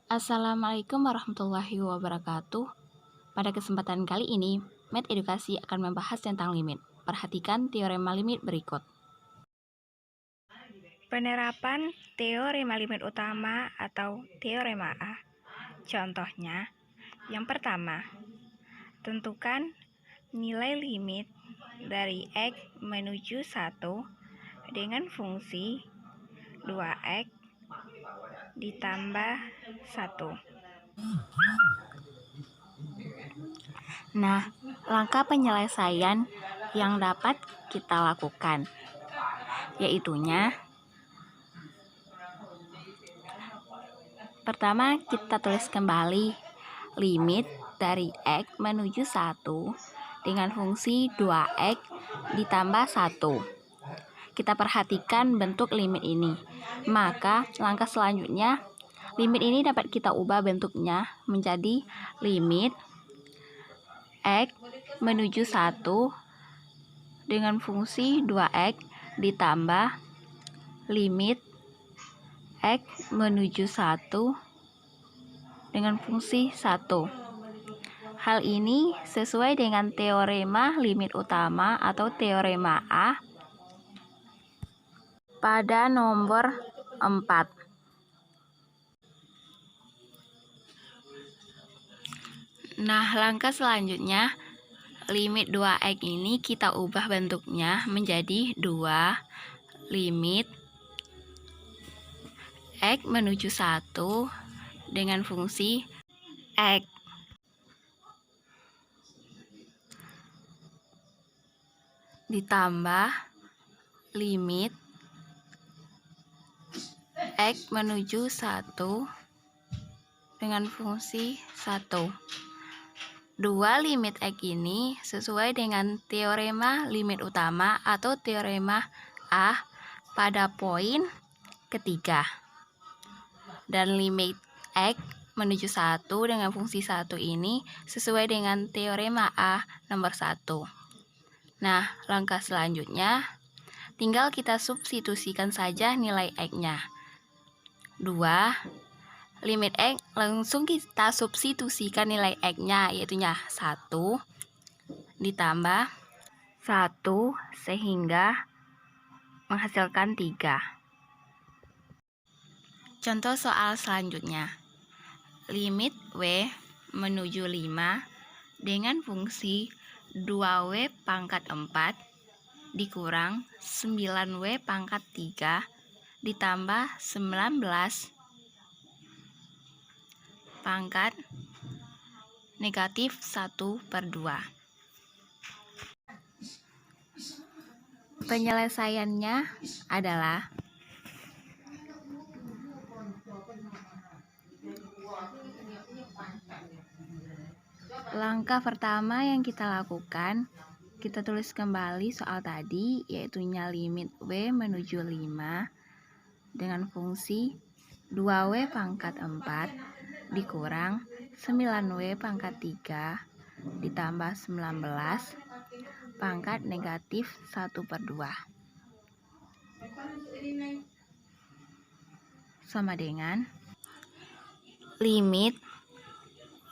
Assalamualaikum warahmatullahi wabarakatuh. Pada kesempatan kali ini, Med Edukasi akan membahas tentang limit. Perhatikan teorema limit berikut. Penerapan teorema limit utama atau teorema A. Contohnya, yang pertama, tentukan nilai limit dari X menuju 1 dengan fungsi 2X ditambah 1. Nah, langkah penyelesaian yang dapat kita lakukan, yaitunya pertama, kita tulis kembali limit dari X menuju 1 dengan fungsi 2X ditambah 1. Kita perhatikan bentuk limit ini. Maka, langkah selanjutnya, limit ini dapat kita ubah bentuknya menjadi limit X menuju 1 dengan fungsi 2X ditambah limit X menuju 1 dengan fungsi 1. Hal ini sesuai dengan teorema limit utama atau teorema A pada nomor 4. Nah, langkah selanjutnya, limit 2X ini kita ubah bentuknya menjadi 2 limit X menuju 1 dengan fungsi X ditambah limit X menuju 1 dengan fungsi 1. 2 limit X ini sesuai dengan teorema limit utama atau teorema A pada poin ketiga. Dan limit X menuju 1 dengan fungsi 1 ini sesuai dengan teorema A nomor 1. Nah, langkah selanjutnya tinggal kita substitusikan saja nilai X-nya. 2 limit X langsung kita substitusikan nilai X-nya, yaitu 1 ditambah 1 sehingga menghasilkan 3. Contoh soal selanjutnya. Limit W menuju 5 dengan fungsi 2W pangkat 4 dikurang 9W pangkat 3 ditambah 19 pangkat negatif 1/2. Penyelesaiannya adalah langkah pertama yang kita lakukan, kita tulis kembali soal tadi, yaitu limit W menuju 5 dengan fungsi 2W pangkat 4 dikurang 9W pangkat 3 ditambah 19 pangkat negatif 1/2 sama dengan limit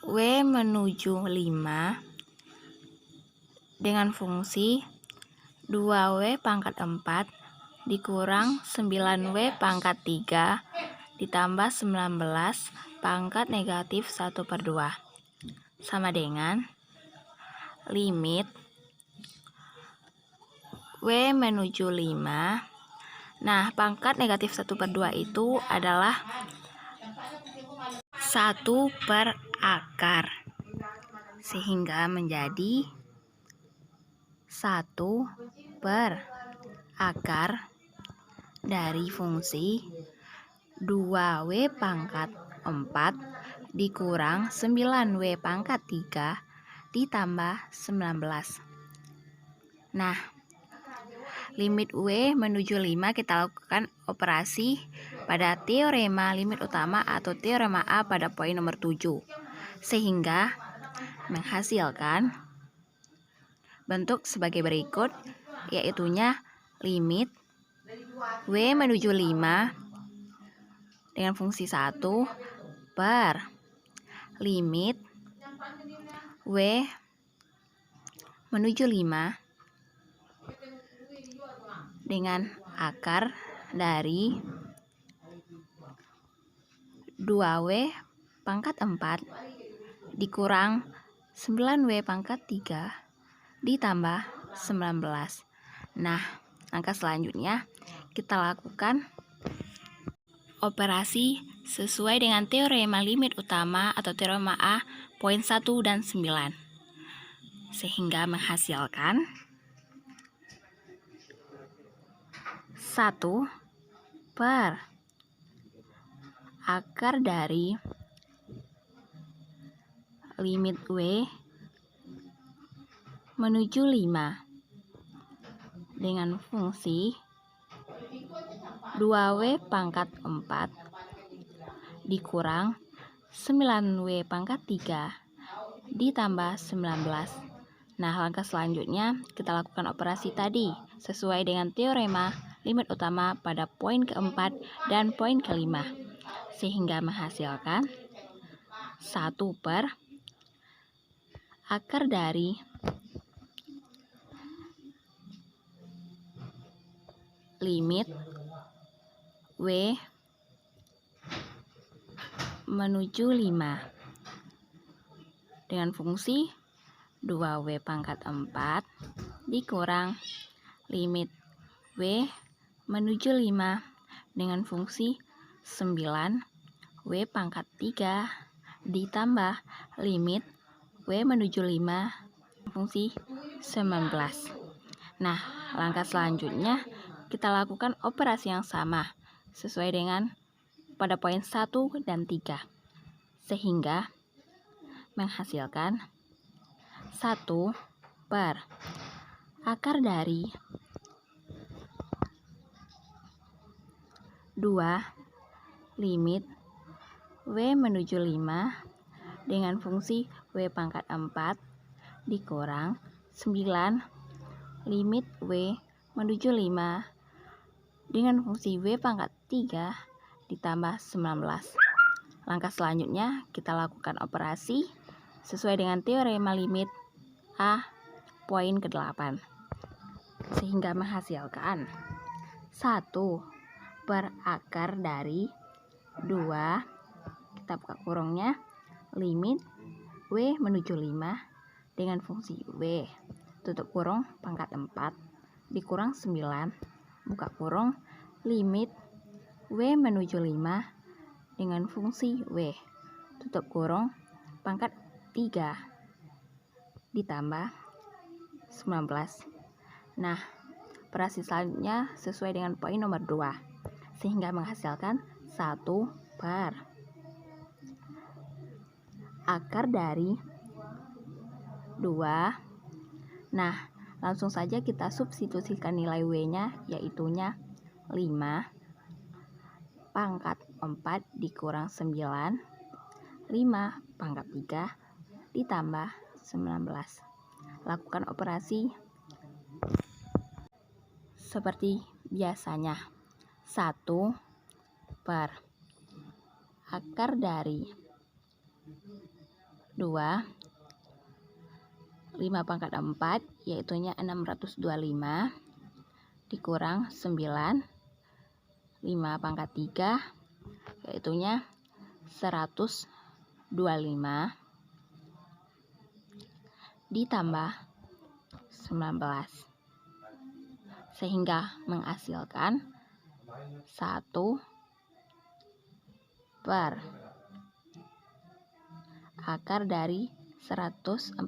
W menuju 5 dengan fungsi 2W pangkat 4 dikurang 9W pangkat 3 ditambah 19 pangkat negatif 1/2 sama dengan limit W menuju 5. Nah, pangkat negatif 1/2 itu adalah 1 per akar, sehingga menjadi 1 per akar dari fungsi 2W pangkat 4 dikurang 9W pangkat 3 ditambah 19. Nah, limit W menuju 5 kita lakukan operasi pada teorema limit utama atau teorema A pada poin nomor 7. Sehingga menghasilkan bentuk sebagai berikut, yaitu limit W menuju 5 dengan fungsi 1 per limit W menuju 5 dengan akar dari 2W pangkat 4 dikurang 9W pangkat 3 ditambah 19. Nah, langkah selanjutnya kita lakukan operasi sesuai dengan teorema limit utama atau teorema A poin 1 dan 9. Sehingga menghasilkan 1 per akar dari limit W menuju 5 dengan fungsi 2W pangkat 4 dikurang 9W pangkat 3 ditambah 19. Nah, langkah selanjutnya kita lakukan operasi tadi sesuai dengan teorema limit utama pada poin keempat dan poin kelima, sehingga menghasilkan 1 per akar dari limit W menuju 5 dengan fungsi 2W pangkat 4 dikurang limit W menuju 5 dengan fungsi 9W pangkat 3 ditambah limit W menuju 5 fungsi 19. Nah, langkah selanjutnya kita lakukan operasi yang sama sesuai dengan pada poin 1 dan 3, sehingga menghasilkan 1 per akar dari 2 limit W menuju 5 dengan fungsi W pangkat 4 dikurang 9 limit W menuju 5 dengan fungsi W pangkat 3 ditambah 19. Langkah selanjutnya kita lakukan operasi sesuai dengan teorema limit A poin ke-8, sehingga menghasilkan 1 per akar dari 2, kita buka kurungnya, limit W menuju 5 dengan fungsi W, tutup kurung pangkat 4, dikurang 9, buka kurung, limit W menuju 5 dengan fungsi W, tutup kurung pangkat 3 ditambah 19. Nah, operasi selanjutnya sesuai dengan poin nomor 2, sehingga menghasilkan 1 per akar dari 2. Nah, langsung saja kita substitusikan nilai W-nya, yaitunya 5 pangkat 4 dikurang 9, 5 pangkat 3 ditambah 19. Lakukan operasi seperti biasanya. 1 per akar dari 2, 5 pangkat 4 yaitunya 625 dikurang 9, 5 pangkat 3 yaitunya 125 ditambah 19, sehingga menghasilkan 1 per akar dari 144,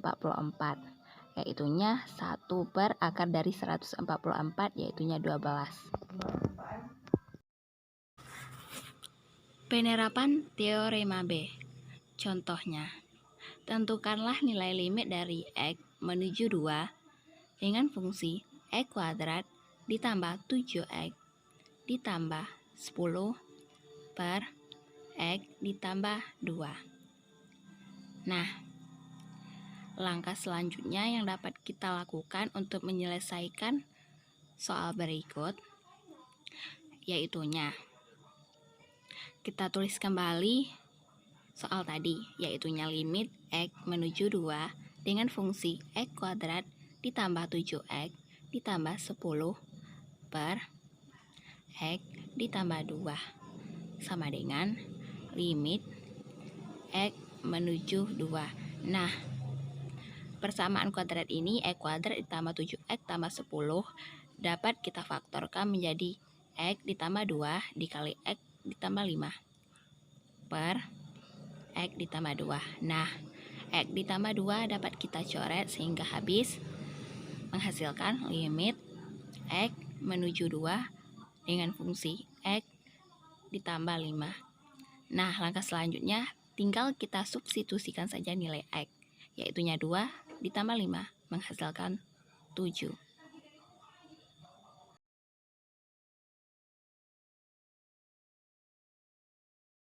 yaitunya 1 per akar dari 144 yaitunya 12. Penerapan teorema B. Contohnya, tentukanlah nilai limit dari X menuju 2 dengan fungsi X kuadrat ditambah 7X ditambah 10 per X ditambah 2. Nah, langkah selanjutnya yang dapat kita lakukan untuk menyelesaikan soal berikut yaitunya kita tulis kembali soal tadi, yaitunya limit X menuju 2 dengan fungsi X kuadrat ditambah 7X ditambah 10 per X ditambah 2 sama dengan limit X menuju 2. Nah, persamaan kuadrat ini X kuadrat ditambah 7X tambah 10 dapat kita faktorkan menjadi X ditambah 2 dikali X ditambah 5 per X ditambah 2. Nah, X ditambah 2 dapat kita coret sehingga habis menghasilkan limit X menuju 2 dengan fungsi X ditambah 5. Nah, langkah selanjutnya tinggal kita substitusikan saja nilai X, yaitunya 2 ditambah 5 menghasilkan 7.